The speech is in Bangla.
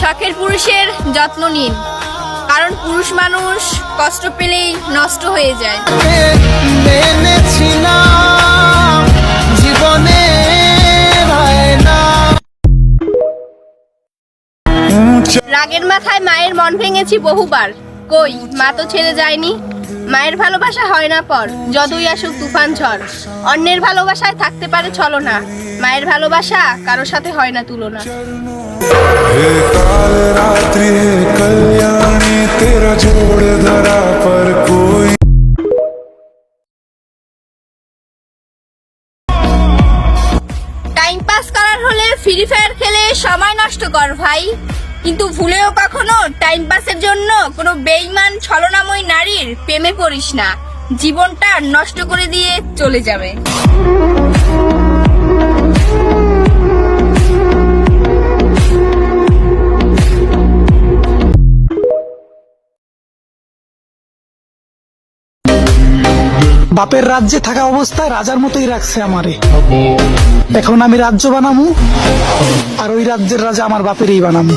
শখের পুরুষের যত্ন নিন, কারণ পুরুষ মানুষ কষ্ট পেলেই নষ্ট হয়ে যায়। জীবনে রাগের মাথায় মায়ের মন ভেঙেছি বহুবার, কই মা তো ছেড়ে যায়নি। মায়ের ভালোবাসা হয় না পর, যতই আসুক তুফান ঝড়। অন্যের ভালোবাসায় থাকতে পারে ছলনা, মায়ের ভালোবাসা কারোর সাথে হয় না তুলনা। हे काल रात्रि है कल्याणी तेरा जोड़ धरा पर कोई। টাইম পাস করার হলে ফ্রি ফায়ার খেলে সময় নষ্ট কর ভাই, কিন্তু ভুলেও কখনো টাইম পাসের জন্য কোনো বেঈমান ছলনাময়ী নারীর প্রেমে পড়িস না, জীবনটা নষ্ট করে দিয়ে চলে যাবে। বাপের রাজ্যে থাকা অবস্থায় রাজার মতোই রাখছে আমারে। এখন আমি রাজ্য বানামু, আর ওই রাজ্যের রাজা আমার বাপেরই বানামু।